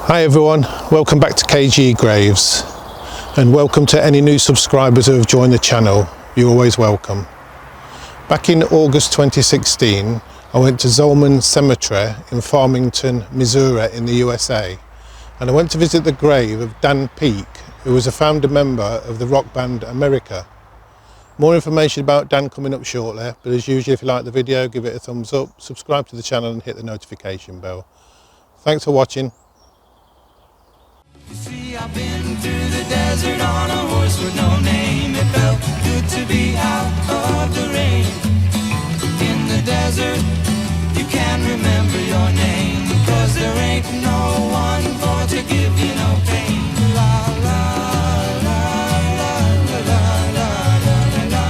Hi everyone, welcome back to KG Graves, and welcome to any new subscribers who have joined the channel. You're always welcome. Back in August 2016, I went to Zoltan Cemetery in Farmington, Missouri in the USA, and I went to visit the grave of danpeek, who was a founder member of the rock band America. More information about Dan coming up shortly, but as usual, if you like the video, give it a thumbs up, subscribe to the channel and hit the notification bell. Thanks for watching. You see, I've been through the desert on a horse with no name. It felt good to be out of the rain. In the desert, you can't remember your name, 'cause there ain't no one for to give you no pain. La la la la la la la la la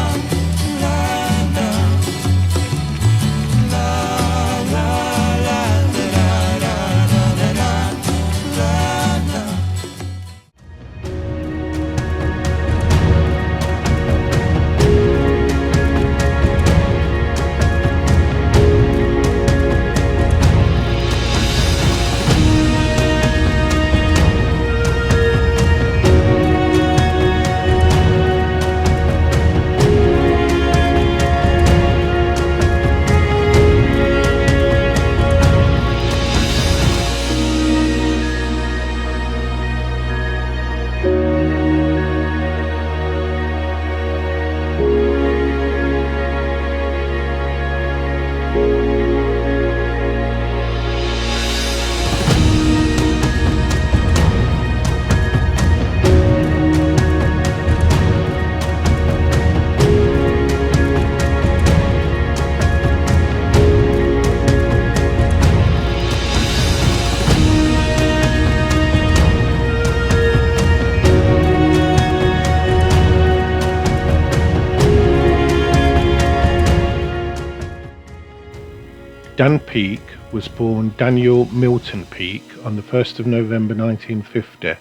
Danpeek was born Daniel Milton Peek on the 1st of November 1950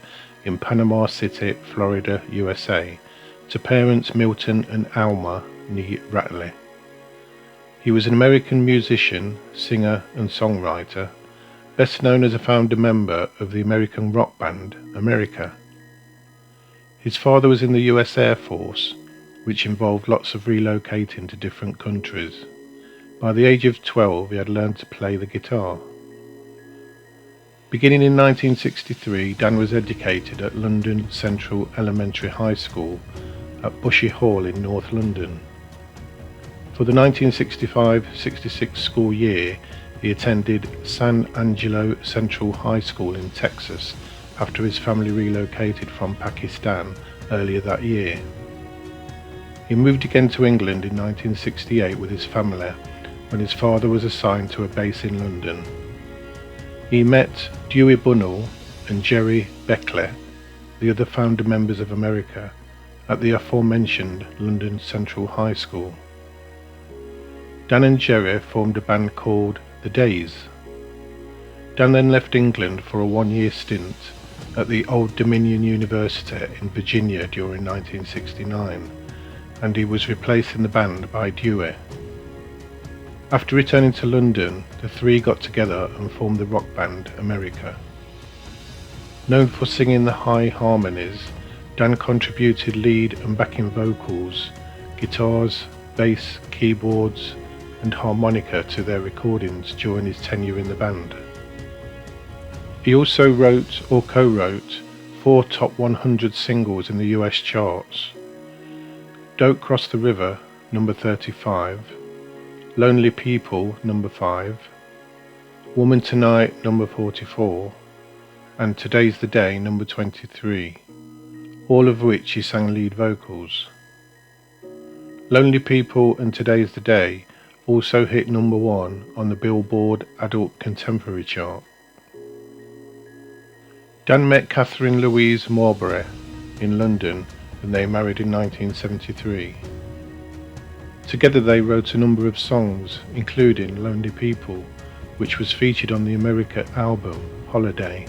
in Panama City, Florida, USA, to parents Milton and Alma Nee Rattley. He was an American musician, singer and songwriter, best known as a founder member of the American rock band America. His father was in the US Air Force, which involved lots of relocating to different countries. By the age of 12, he had learned to play the guitar. Beginning in 1963, Dan was educated at London Central Elementary High School at Bushy Hall in North London. For the 1965-66 school year, he attended San Angelo Central High School in Texas after his family relocated from Pakistan earlier that year. He moved again to England in 1968 with his family, when his father was assigned to a base in London. He met Dewey Bunnell and Jerry Beckley, the other founder members of America, at the aforementioned London Central High School. Dan and Jerry formed a band called The Days. Dan then left England for a one-year stint at the Old Dominion University in Virginia during 1969, and he was replaced in the band by Dewey. After returning to London, the three got together and formed the rock band America. Known for singing the high harmonies, Dan contributed lead and backing vocals, guitars, bass, keyboards and harmonica to their recordings during his tenure in the band. He also wrote or co-wrote 4 top 100 singles in the US charts: Don't Cross the River, number 35, Lonely People, number 5, Woman Tonight, number 44, and Today's the Day, number 23, all of which he sang lead vocals. Lonely People and Today's the Day also hit number 1 on the Billboard Adult Contemporary chart. Dan met Catherine Louise Marbury in London and they married in 1973. Together they wrote a number of songs, including Lonely People, which was featured on the America album Holiday.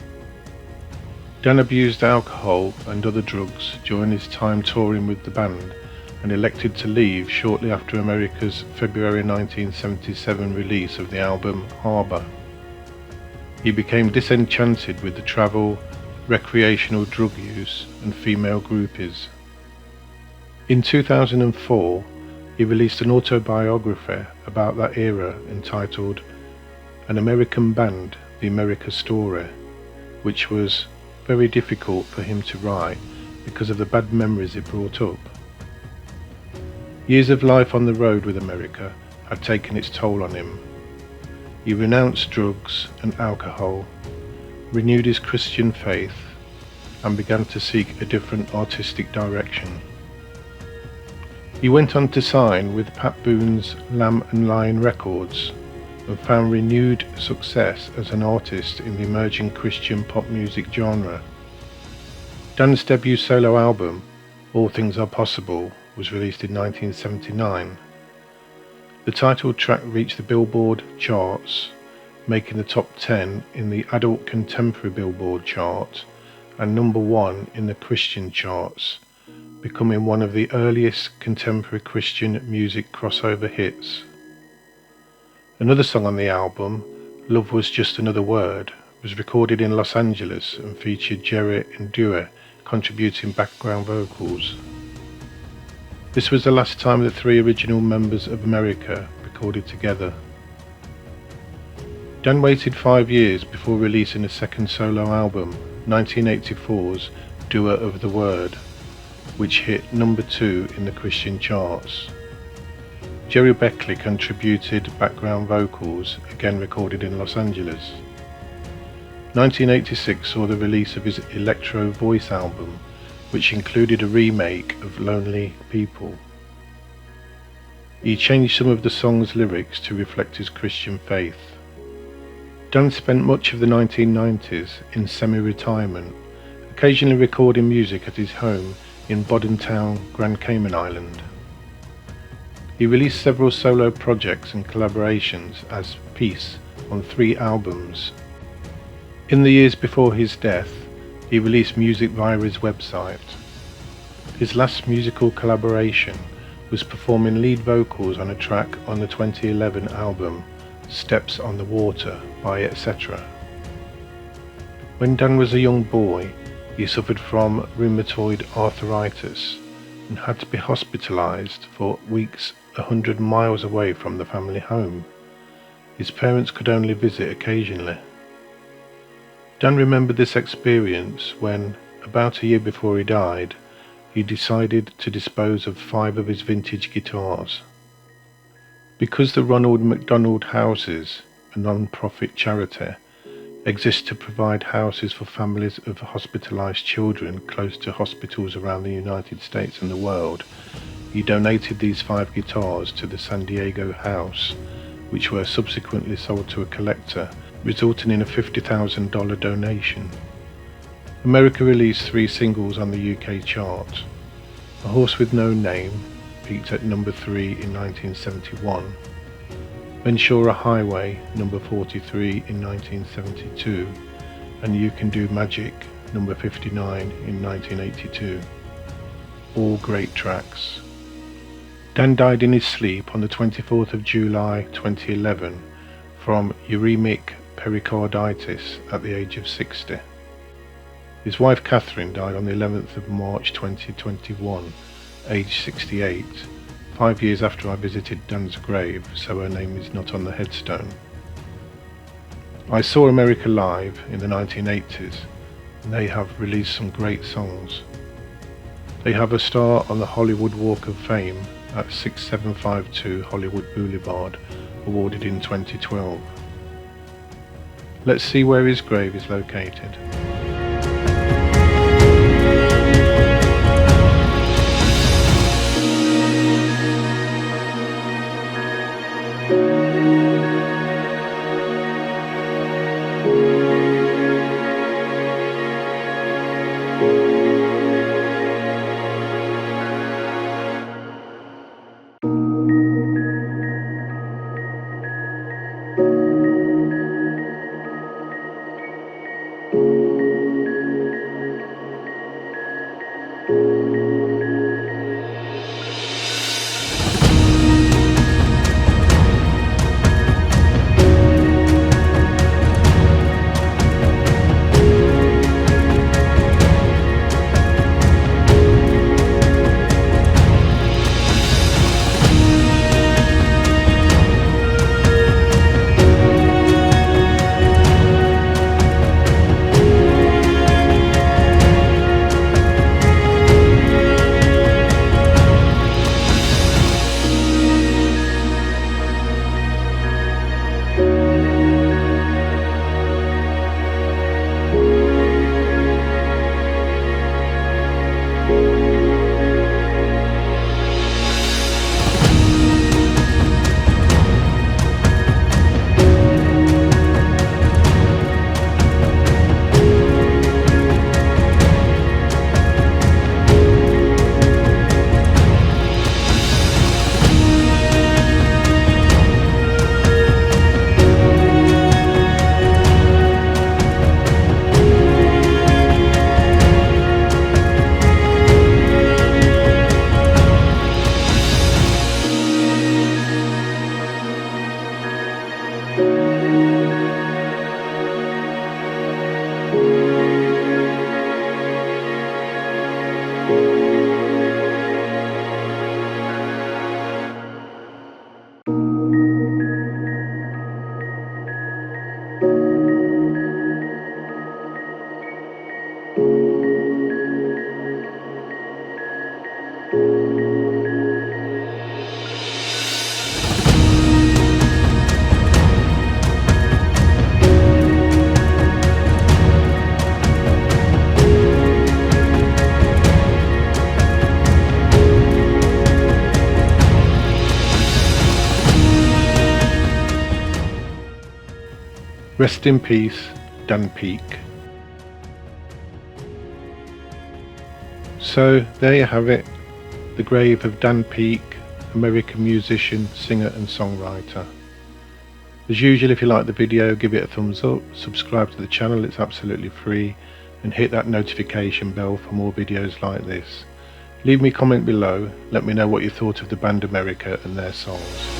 Dan abused alcohol and other drugs during his time touring with the band and elected to leave shortly after America's February 1977 release of the album Harbour. he became disenchanted with the travel, recreational drug use and female groupies. In 2004, he released an autobiography about that era entitled An American Band, The America Story, which was very difficult for him to write because of the bad memories it brought up. Years of life on the road with America had taken its toll on him. He renounced drugs and alcohol, renewed his Christian faith, and began to seek a different artistic direction. He went on to sign with Pat Boone's Lamb and Lion Records and found renewed success as an artist in the emerging Christian pop music genre. Dan's debut solo album, All Things Are Possible, was released in 1979. The title track reached the Billboard charts, making the top 10 in the adult contemporary Billboard chart and number 1 in the Christian charts, becoming one of the earliest contemporary Christian music crossover hits. Another song on the album, Love Was Just Another Word, was recorded in Los Angeles and featured Jerry and Dewey contributing background vocals. This was the last time the three original members of America recorded together. Dan waited 5 years before releasing a second solo album, 1984's Doer of the Word, which hit number 2 in the Christian charts. Jerry Beckley contributed background vocals, again recorded in Los Angeles. 1986 saw the release of his electro voice album, which included a remake of Lonely People. He changed some of the song's lyrics to reflect his Christian faith. Dan spent much of the 1990s in semi-retirement, occasionally recording music at his home in Boddentown, Grand Cayman Island. He released several solo projects and collaborations as Peace on 3 albums. In the years before his death, he released music via his website. His last musical collaboration was performing lead vocals on a track on the 2011 album Steps on the Water by Etc. When Dan was a young boy, he suffered from rheumatoid arthritis and had to be hospitalized for weeks 100 miles away from the family home. His parents could only visit occasionally. Dan remembered this experience when, about a year before he died, he decided to dispose of 5 of his vintage guitars. Because the Ronald McDonald Houses, a non-profit charity, exists to provide houses for families of hospitalized children close to hospitals around the United States and the world, he donated these 5 guitars to the San Diego house, which were subsequently sold to a collector, resulting in a $50,000 donation. America released 3 singles on the UK chart. A Horse with No Name peaked at number 3 in 1971. Ventura Highway, number 43 in 1972, and You Can Do Magic, number 59 in 1982. All great tracks. Dan died in his sleep on the 24th of July 2011 from uremic pericarditis at the age of 60. His wife Catherine died on the 11th of March 2021, aged 68, 5 years after I visited Dan's grave, so her name is not on the headstone. I saw America live in the 1980s, and they have released some great songs. They have a star on the Hollywood Walk of Fame at 6752 Hollywood Boulevard, awarded in 2012. Let's see where his grave is located. Rest in peace, Danpeek. So there you have it, the grave of Danpeek, American musician, singer and songwriter. As usual, if you like the video, give it a thumbs up, subscribe to the channel, it's absolutely free, and hit that notification bell for more videos like this. Leave me a comment below, let me know what you thought of the band America and their songs.